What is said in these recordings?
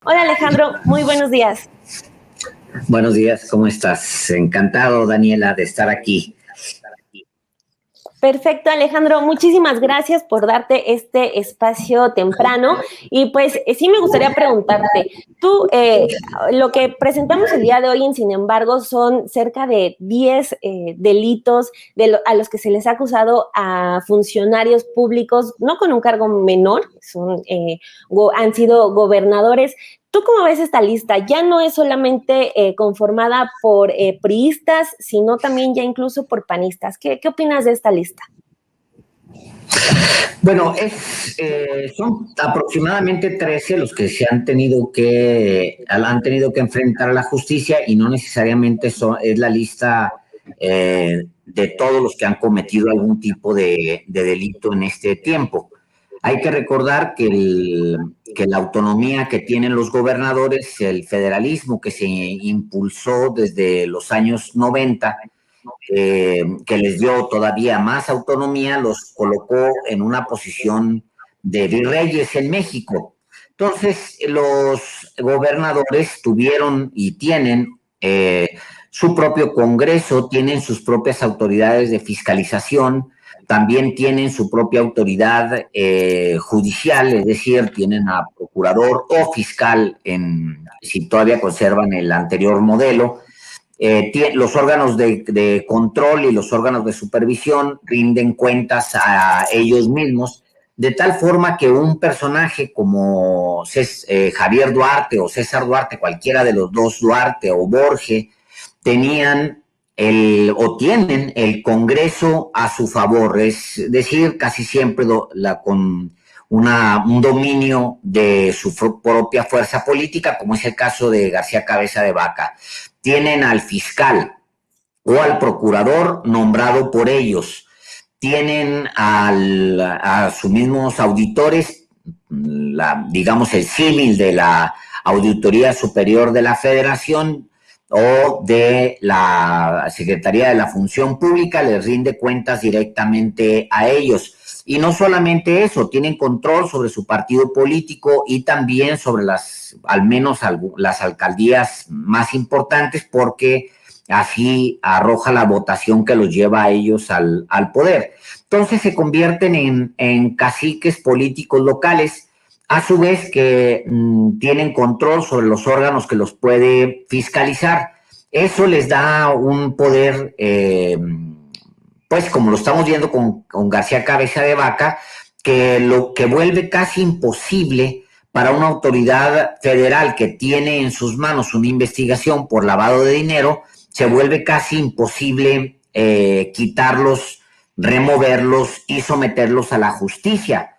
Hola Alejandro, muy buenos días. Buenos días, ¿cómo estás? Encantado, Daniela, de estar aquí. Perfecto, Alejandro, muchísimas gracias por darte este espacio temprano. Y pues sí me gustaría preguntarte, tú, lo que presentamos el día de hoy, sin embargo, son cerca de 10 delitos a los que se les ha acusado a funcionarios públicos, no con un cargo menor, han sido gobernadores. ¿Tú cómo ves esta lista? Ya no es solamente conformada por priistas, sino también ya incluso por panistas. ¿Qué opinas de esta lista? Bueno, son aproximadamente 13 los que han tenido que enfrentar a la justicia y no necesariamente es la lista de todos los que han cometido algún tipo de delito en este tiempo. Hay que recordar que la autonomía que tienen los gobernadores, el federalismo que se impulsó desde los años 90, que les dio todavía más autonomía, los colocó en una posición de virreyes en México. Entonces, los gobernadores tuvieron y tienen su propio Congreso, tienen sus propias autoridades de fiscalización, también tienen su propia autoridad judicial, es decir, tienen a procurador o fiscal, si todavía conservan el anterior modelo. Los órganos de control y los órganos de supervisión rinden cuentas a ellos mismos, de tal forma que un personaje como Javier Duarte o César Duarte, cualquiera de los dos, Duarte o Borges, tienen el Congreso a su favor, es decir, casi siempre con un dominio de su propia fuerza política, como es el caso de García Cabeza de Vaca. Tienen al fiscal o al procurador nombrado por ellos, tienen a sus mismos auditores, digamos el símil de la Auditoría Superior de la Federación o de la Secretaría de la Función Pública, les rinde cuentas directamente a ellos. Y no solamente eso, tienen control sobre su partido político y también sobre al menos las alcaldías más importantes, porque así arroja la votación que los lleva a ellos al poder. Entonces se convierten en caciques políticos locales, a su vez que tienen control sobre los órganos que los puede fiscalizar. Eso les da un poder, pues como lo estamos viendo con García Cabeza de Vaca, que lo que vuelve casi imposible para una autoridad federal que tiene en sus manos una investigación por lavado de dinero, se vuelve casi imposible quitarlos, removerlos y someterlos a la justicia.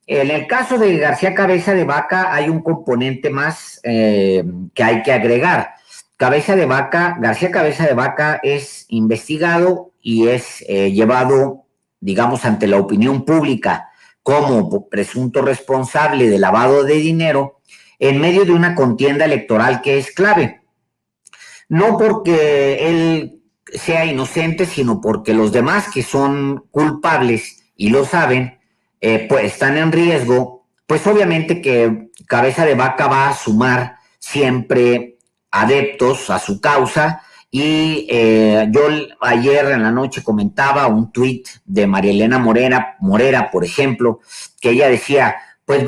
En el caso de García Cabeza de Vaca hay un componente más que hay que agregar. García Cabeza de Vaca es investigado y es llevado, digamos, ante la opinión pública como presunto responsable de lavado de dinero en medio de una contienda electoral que es clave. No porque él sea inocente, sino porque los demás que son culpables y lo saben, pues están en riesgo. Pues obviamente que Cabeza de Vaca va a sumar siempre adeptos a su causa. Y yo ayer en la noche comentaba un tuit de María Elena Morera, por ejemplo, que ella decía, pues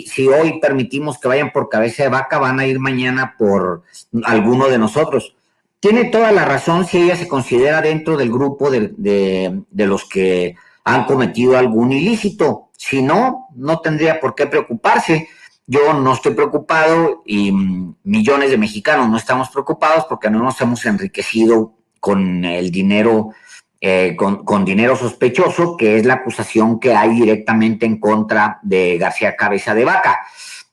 si hoy permitimos que vayan por Cabeza de Vaca, van a ir mañana por alguno de nosotros. Tiene toda la razón si ella se considera dentro del grupo de los que han cometido algún ilícito. Si no, no tendría por qué preocuparse. Yo no estoy preocupado y millones de mexicanos no estamos preocupados porque no nos hemos enriquecido con el dinero, con dinero sospechoso, que es la acusación que hay directamente en contra de García Cabeza de Vaca.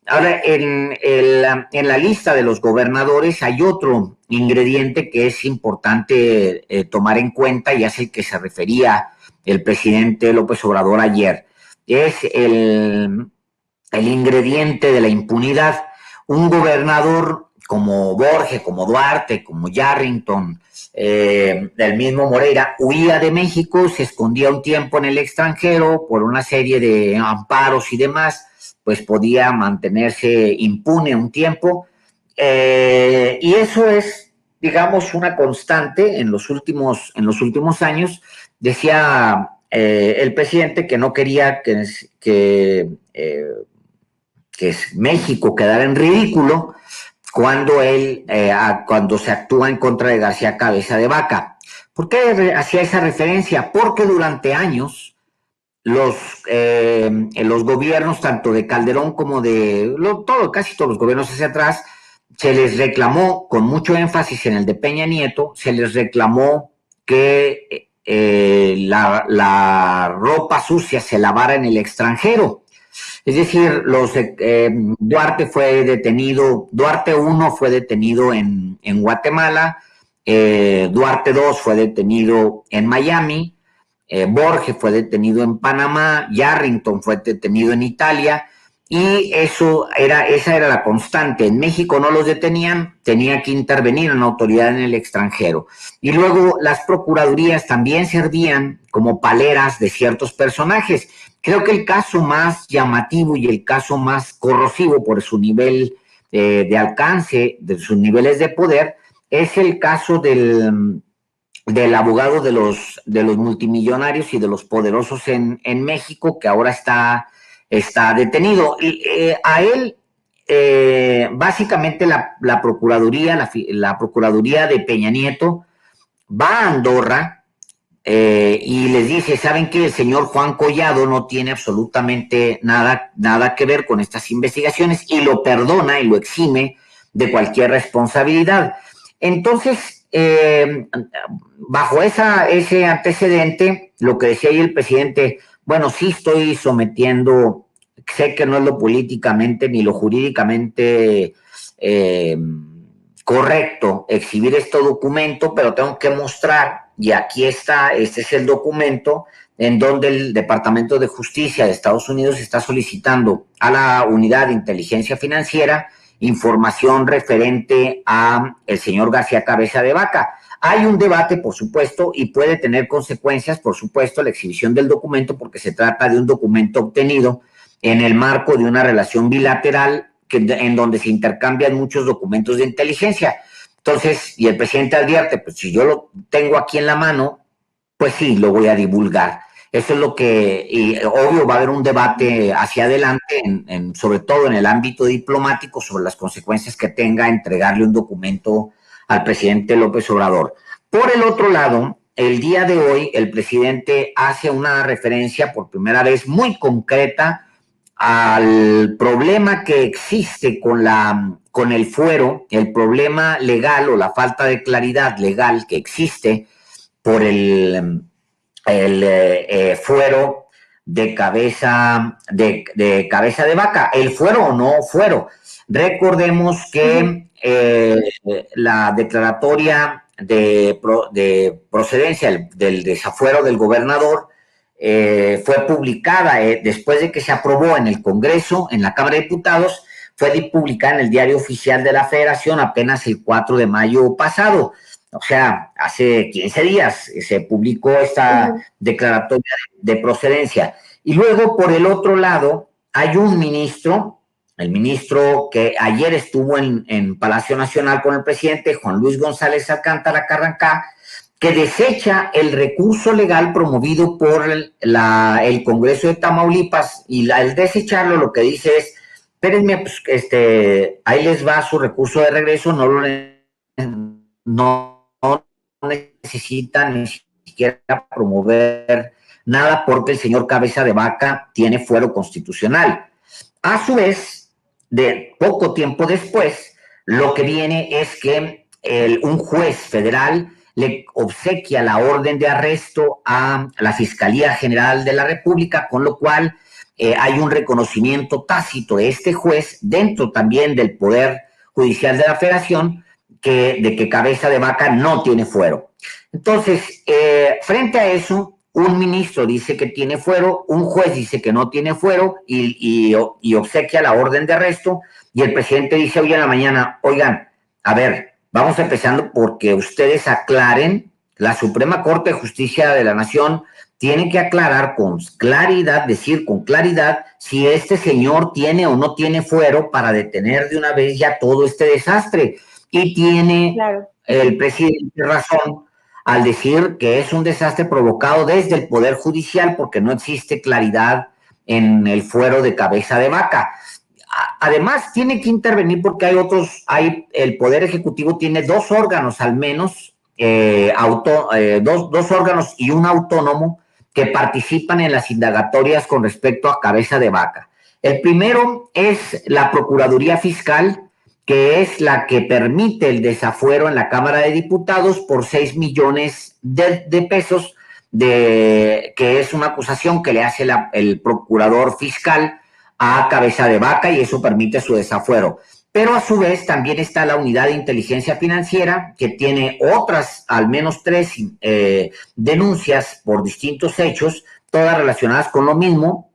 Ahora, en la lista de los gobernadores hay otro ingrediente que es importante tomar en cuenta, y es el que se refería el presidente López Obrador ayer. Es el ingrediente de la impunidad. Un gobernador como Borges, como Duarte, como Yarrington, del mismo Moreira, huía de México, se escondía un tiempo en el extranjero por una serie de amparos y demás, pues podía mantenerse impune un tiempo. Y eso es, digamos, una constante en los últimos años. Decía el presidente que no quería que México quedara en ridículo cuando se actúa en contra de García Cabeza de Vaca. ¿Por qué hacía esa referencia? Porque durante años los gobiernos, tanto de Calderón como casi todos los gobiernos hacia atrás, se les reclamó, con mucho énfasis en el de Peña Nieto, se les reclamó que la ropa sucia se lavara en el extranjero. Es decir, Duarte I fue detenido en Guatemala, Duarte II fue detenido en Miami, Borges fue detenido en Panamá, Yarrington fue detenido en Italia, y esa era la constante. En México no los detenían, tenía que intervenir una autoridad en el extranjero. Y luego las procuradurías también servían como paleras de ciertos personajes. Creo que el caso más llamativo y el caso más corrosivo por su nivel de alcance, de sus niveles de poder, es el caso del abogado de los multimillonarios y de los poderosos en México, que ahora está detenido. A él, básicamente la Procuraduría de Peña Nieto va a Andorra y les dice, ¿saben qué? El señor Juan Collado no tiene absolutamente nada que ver con estas investigaciones, y lo perdona y lo exime de cualquier responsabilidad. Entonces, bajo ese antecedente, lo que decía ahí el presidente, bueno, sí estoy sometiendo, sé que no es lo políticamente ni lo jurídicamente correcto exhibir este documento, pero tengo que mostrar, y aquí está, este es el documento en donde el Departamento de Justicia de Estados Unidos está solicitando a la Unidad de Inteligencia Financiera información referente a el señor García Cabeza de Vaca. Hay un debate, por supuesto, y puede tener consecuencias, por supuesto, la exhibición del documento, porque se trata de un documento obtenido en el marco de una relación bilateral en donde se intercambian muchos documentos de inteligencia. Entonces, y el presidente advierte, pues si yo lo tengo aquí en la mano, pues sí, lo voy a divulgar. Eso es lo que, y obvio, va a haber un debate hacia adelante, sobre todo en el ámbito diplomático, sobre las consecuencias que tenga entregarle un documento al presidente López Obrador. Por el otro lado, el día de hoy, el presidente hace una referencia por primera vez muy concreta al problema que existe con el fuero, el problema legal o la falta de claridad legal que existe por el fuero de cabeza de vaca, el fuero o no fuero. Recordemos que la declaratoria de procedencia del desafuero del gobernador fue publicada después de que se aprobó en el Congreso, en la Cámara de Diputados, fue publicada en el Diario Oficial de la Federación apenas el 4 de mayo pasado. O sea, hace 15 días se publicó esta declaratoria de procedencia. Y luego, por el otro lado, hay un ministro, el ministro que ayer estuvo en Palacio Nacional con el presidente, Juan Luis González Alcántara Carrancá, que desecha el recurso legal promovido por el Congreso de Tamaulipas, y al desecharlo lo que dice es, espérenme, pues, ahí les va su recurso de regreso, no necesitan ni siquiera promover nada porque el señor Cabeza de Vaca tiene fuero constitucional. A su vez, de poco tiempo después, lo que viene es que un juez federal le obsequia la orden de arresto a la Fiscalía General de la República, con lo cual hay un reconocimiento tácito de este juez dentro también del Poder Judicial de la Federación de que Cabeza de Vaca no tiene fuero. Entonces, frente a eso, un ministro dice que tiene fuero, un juez dice que no tiene fuero y obsequia la orden de arresto, y el presidente dice hoy en la mañana, oigan, a ver, vamos empezando porque ustedes aclaren la Suprema Corte de Justicia de la Nación tiene que aclarar con claridad, decir con claridad, si este señor tiene o no tiene fuero para detener de una vez ya todo este desastre. Y tiene el presidente razón al decir que es un desastre provocado desde el Poder Judicial porque no existe claridad en el fuero de cabeza de vaca. Además, tiene que intervenir porque el Poder Ejecutivo tiene dos órganos al menos, dos órganos y un autónomo que participan en las indagatorias con respecto a cabeza de vaca. El primero es la Procuraduría Fiscal, que es la que permite el desafuero en la Cámara de Diputados por 6 millones de pesos, que es una acusación que le hace el procurador fiscal a cabeza de vaca y eso permite su desafuero. Pero a su vez también está la Unidad de Inteligencia Financiera, que tiene otras, al menos 3 denuncias por distintos hechos, todas relacionadas con lo mismo,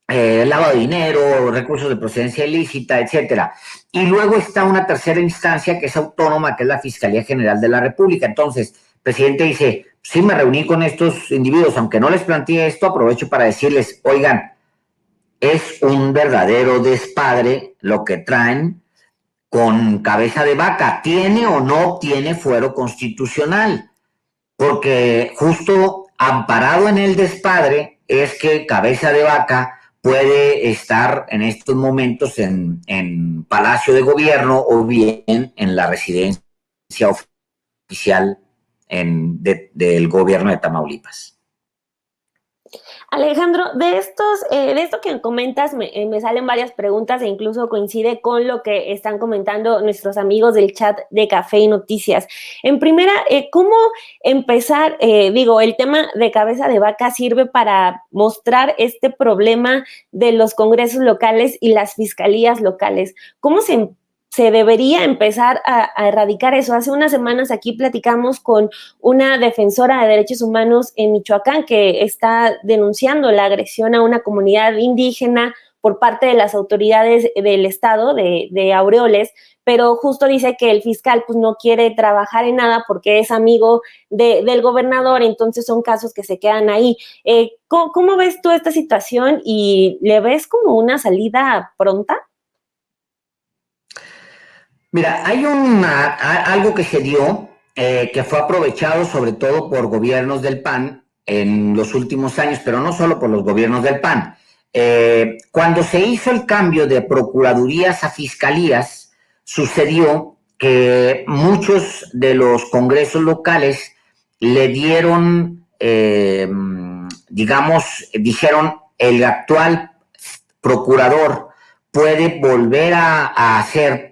lavado de dinero, recursos de procedencia ilícita, etcétera. Y luego está una tercera instancia que es autónoma, que es la Fiscalía General de la República. Entonces, el presidente dice, sí me reuní con estos individuos, aunque no les planteé esto, aprovecho para decirles, oigan, es un verdadero despadre lo que traen con cabeza de vaca. ¿Tiene o no tiene fuero constitucional? Porque justo amparado en el despadre es que cabeza de vaca puede estar en estos momentos en Palacio de Gobierno o bien en la residencia oficial del gobierno de Tamaulipas. Alejandro, de esto que comentas me salen varias preguntas e incluso coincide con lo que están comentando nuestros amigos del chat de Café y Noticias. En primera, ¿cómo empezar? El tema de cabeza de vaca sirve para mostrar este problema de los congresos locales y las fiscalías locales. ¿Cómo se debería empezar a erradicar eso? Hace unas semanas aquí platicamos con una defensora de derechos humanos en Michoacán que está denunciando la agresión a una comunidad indígena por parte de las autoridades del estado de Aureoles, pero justo dice que el fiscal pues no quiere trabajar en nada porque es amigo del gobernador, entonces son casos que se quedan ahí. ¿Cómo ves tú esta situación y le ves como una salida pronta? Mira, hay algo que se dio que fue aprovechado sobre todo por gobiernos del PAN en los últimos años, pero no solo por los gobiernos del PAN. Cuando se hizo el cambio de procuradurías a fiscalías, sucedió que muchos de los congresos locales le dieron, dijeron, el actual procurador puede volver a ser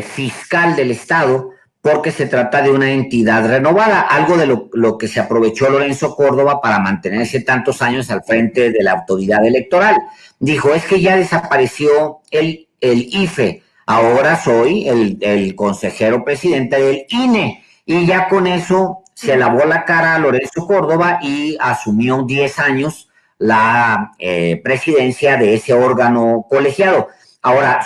fiscal del Estado porque se trata de una entidad renovada, algo de lo que se aprovechó Lorenzo Córdoba para mantenerse tantos años al frente de la autoridad electoral. Dijo, es que ya desapareció el IFE, ahora soy el consejero presidente del INE, y ya con eso se lavó la cara a Lorenzo Córdoba y asumió 10 años la presidencia de ese órgano colegiado. Ahora,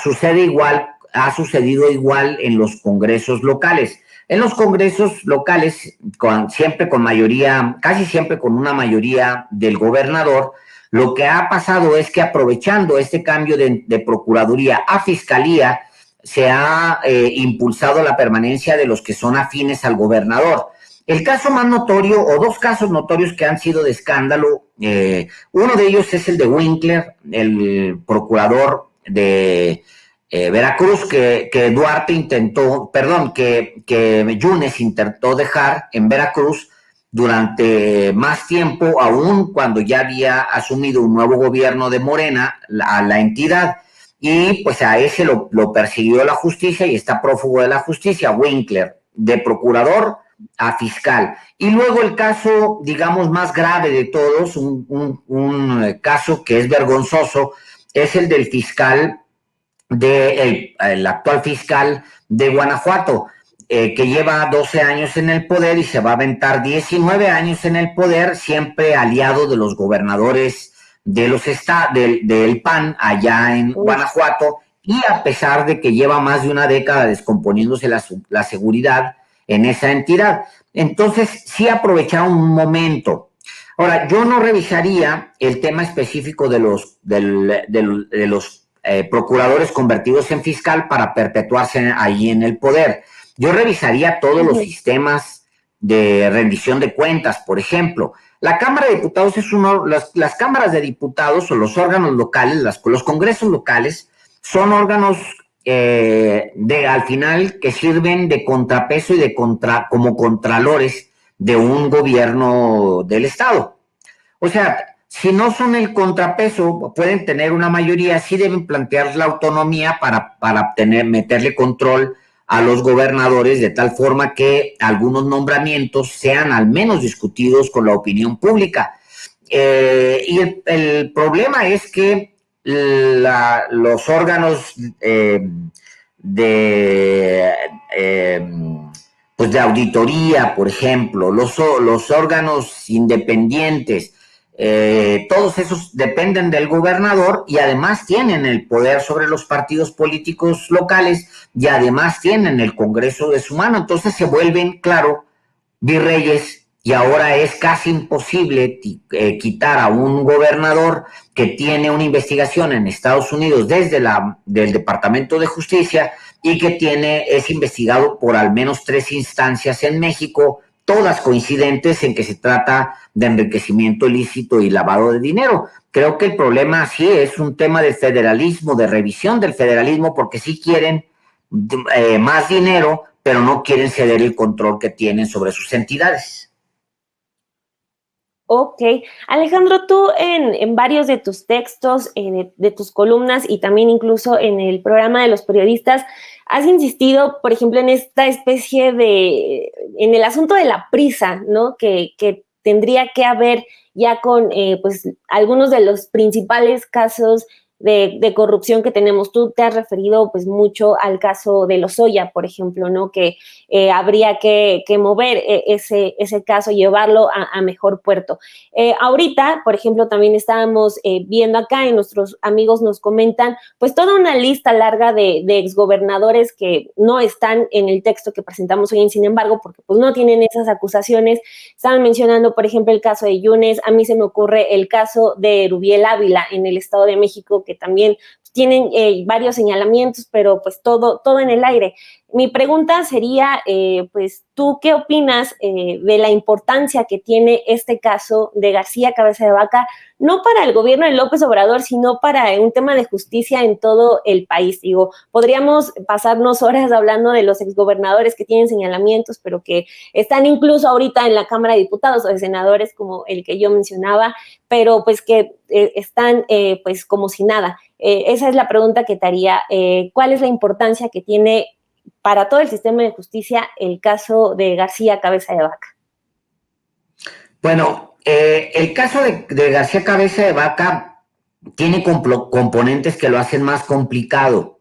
ha sucedido igual en los congresos locales. En los congresos locales, siempre con mayoría, casi siempre con una mayoría del gobernador, lo que ha pasado es que aprovechando este cambio de procuraduría a fiscalía, se ha impulsado la permanencia de los que son afines al gobernador. El caso más notorio, o dos casos notorios que han sido de escándalo, uno de ellos es el de Winkler, el procurador de Veracruz, que Yunes intentó dejar en Veracruz durante más tiempo, aún cuando ya había asumido un nuevo gobierno de Morena a la entidad, y pues a ese lo persiguió la justicia y está prófugo de la justicia, Winkler, de procurador a fiscal. Y luego el caso, digamos, más grave de todos, un caso que es vergonzoso, es el del fiscal el actual fiscal de Guanajuato, que lleva 12 años en el poder y se va a aventar 19 años en el poder, siempre aliado de los gobernadores del PAN allá en Guanajuato, y a pesar de que lleva más de una década descomponiéndose la seguridad en esa entidad. Entonces, sí aprovechar un momento. Ahora, yo no revisaría el tema específico de los procuradores convertidos en fiscal para perpetuarse ahí en el poder. Yo revisaría todos los sistemas de rendición de cuentas, por ejemplo. La Cámara de Diputados es las cámaras de diputados o los órganos locales, los congresos locales, son órganos al final que sirven de contrapeso y como contralores de un gobierno del Estado. O sea, si no son el contrapeso, pueden tener una mayoría, sí deben plantear la autonomía para meterle control a los gobernadores de tal forma que algunos nombramientos sean al menos discutidos con la opinión pública. Y el problema es que los órganos pues de auditoría, por ejemplo, los órganos independientes, todos esos dependen del gobernador y además tienen el poder sobre los partidos políticos locales y además tienen el Congreso de su mano. Entonces se vuelven, claro, virreyes y ahora es casi imposible quitar a un gobernador que tiene una investigación en Estados Unidos desde del Departamento de Justicia y que es investigado por al menos 3 instancias en México, todas coincidentes en que se trata de enriquecimiento ilícito y lavado de dinero. Creo que el problema sí es un tema de federalismo, de revisión del federalismo, porque sí quieren más dinero, pero no quieren ceder el control que tienen sobre sus entidades. Ok. Alejandro, tú en varios de tus textos, de tus columnas y también incluso en el programa de los periodistas, has insistido, por ejemplo, en esta especie en el asunto de la prisa, ¿no? Que tendría que haber ya con, pues, algunos de los principales casos de corrupción que tenemos. Tú te has referido pues mucho al caso de Lozoya, por ejemplo, ¿no? Que habría que mover ese caso, llevarlo a mejor puerto. Ahorita, por ejemplo, también estábamos viendo acá y nuestros amigos nos comentan pues toda una lista larga de exgobernadores que no están en el texto que presentamos hoy, sin embargo, porque pues no tienen esas acusaciones. Estaban mencionando, por ejemplo, el caso de Yunes. A mí se me ocurre el caso de Rubiel Ávila en el Estado de México, que también tienen varios señalamientos, pero pues todo en el aire. Mi pregunta sería, pues, ¿tú qué opinas de la importancia que tiene este caso de García Cabeza de Vaca, no para el gobierno de López Obrador, sino para un tema de justicia en todo el país? Digo, podríamos pasarnos horas hablando de los exgobernadores que tienen señalamientos, pero que están incluso ahorita en la Cámara de Diputados o de senadores, como el que yo mencionaba, pero pues que están pues como si nada. Esa es la pregunta que te haría. ¿Cuál es la importancia que tiene para todo el sistema de justicia el caso de García Cabeza de Vaca? Bueno, el caso de García Cabeza de Vaca tiene componentes que lo hacen más complicado.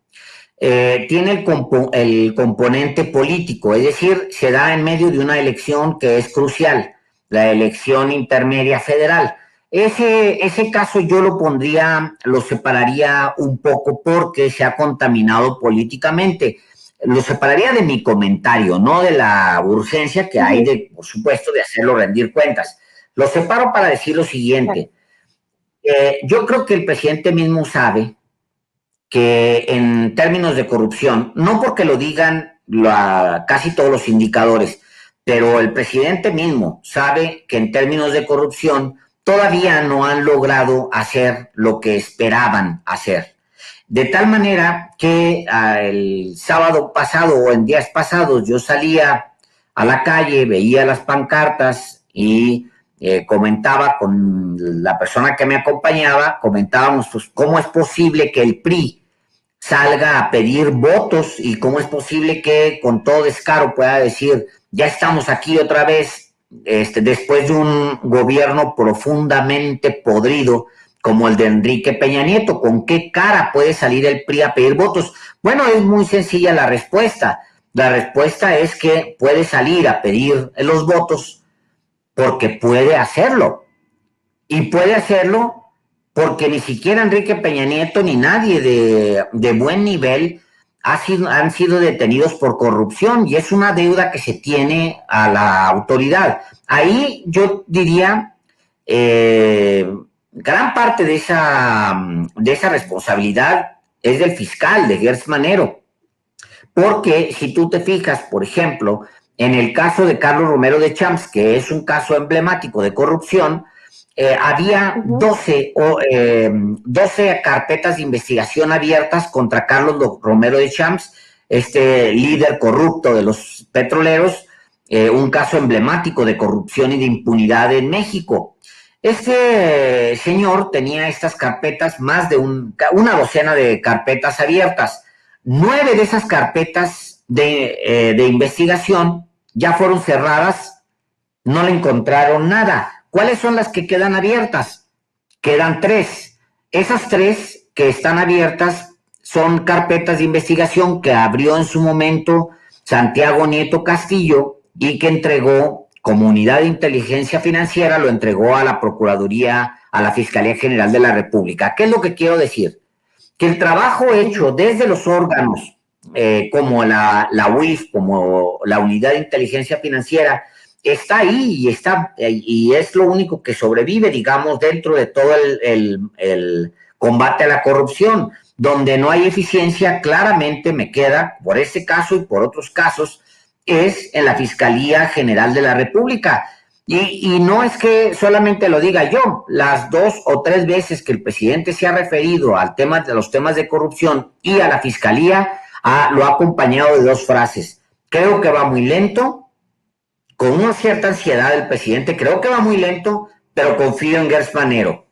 Tiene el componente político, es decir, se da en medio de una elección que es crucial, la elección intermedia federal. Ese caso yo lo separaría un poco porque se ha contaminado políticamente. Lo separaría de mi comentario, no de la urgencia que hay, por supuesto, de hacerlo rendir cuentas. Lo separo para decir lo siguiente. Yo creo que el presidente mismo sabe que en términos de corrupción, no porque lo digan casi todos los indicadores, pero el presidente mismo sabe que en términos de corrupción todavía no han logrado hacer lo que esperaban hacer. De tal manera que el sábado pasado o en días pasados yo salía a la calle, veía las pancartas y comentaba con la persona que me acompañaba, comentábamos pues cómo es posible que el PRI salga a pedir votos y cómo es posible que con todo descaro pueda decir ya estamos aquí otra vez después de un gobierno profundamente podrido como el de Enrique Peña Nieto. ¿Con qué cara puede salir el PRI a pedir votos? Bueno, es muy sencilla la respuesta. La respuesta es que puede salir a pedir los votos porque puede hacerlo. Y puede hacerlo porque ni siquiera Enrique Peña Nieto ni nadie de buen nivel han sido detenidos por corrupción y es una deuda que se tiene a la autoridad. Ahí yo diría, gran parte de esa responsabilidad es del fiscal, de Gertz Manero, porque si tú te fijas, por ejemplo, en el caso de Carlos Romero de Champs, que es un caso emblemático de corrupción, había 12 carpetas de investigación abiertas contra Carlos Romero de Champs, este líder corrupto de los petroleros, un caso emblemático de corrupción y de impunidad en México. Este señor tenía estas carpetas, más de una docena de carpetas abiertas. 9 de esas carpetas de investigación ya fueron cerradas, no le encontraron nada. ¿Cuáles son las que quedan abiertas? Quedan 3. Esas 3 que están abiertas son carpetas de investigación que abrió en su momento Santiago Nieto Castillo y que entregó como unidad de inteligencia financiera, lo entregó a la Procuraduría, a la Fiscalía General de la República. ¿Qué es lo que quiero decir? Que el trabajo hecho desde los órganos como la UIF, como la Unidad de Inteligencia Financiera, está ahí y es lo único que sobrevive, digamos, dentro de todo el combate a la corrupción. Donde no hay eficiencia, claramente me queda, por este caso y por otros casos, es en la Fiscalía General de la República. Y no es que solamente lo diga yo, las 2 o 3 veces que el presidente se ha referido al tema de los temas de corrupción y a la Fiscalía, lo ha acompañado de 2 frases. Creo que va muy lento, con una cierta ansiedad del presidente, creo que va muy lento, pero confío en Gertz Manero.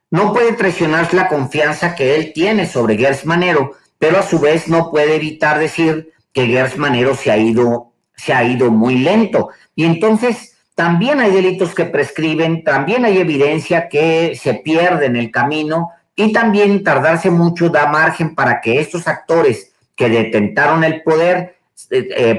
No puede traicionar la confianza que él tiene sobre Gertz Manero, pero a su vez no puede evitar decir que Gertz Manero se ha ido muy lento. Y entonces también hay delitos que prescriben, también hay evidencia que se pierde en el camino y también tardarse mucho da margen para que estos actores que detentaron el poder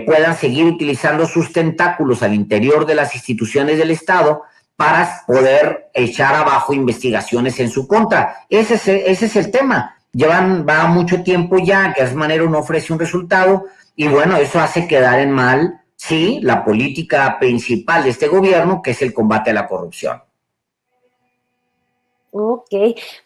puedan seguir utilizando sus tentáculos al interior de las instituciones del Estado para poder echar abajo investigaciones en su contra. Ese es el tema. Va mucho tiempo ya, Gertz Manero no ofrece un resultado y bueno, eso hace quedar en mal, sí, la política principal de este gobierno, que es el combate a la corrupción. Ok,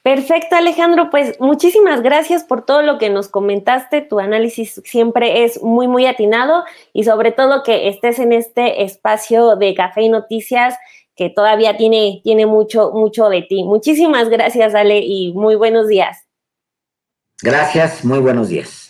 perfecto, Alejandro. Pues muchísimas gracias por todo lo que nos comentaste. Tu análisis siempre es muy, muy atinado y sobre todo que estés en este espacio de Café y Noticias que todavía tiene mucho, mucho de ti. Muchísimas gracias, Ale, y muy buenos días. Gracias, muy buenos días.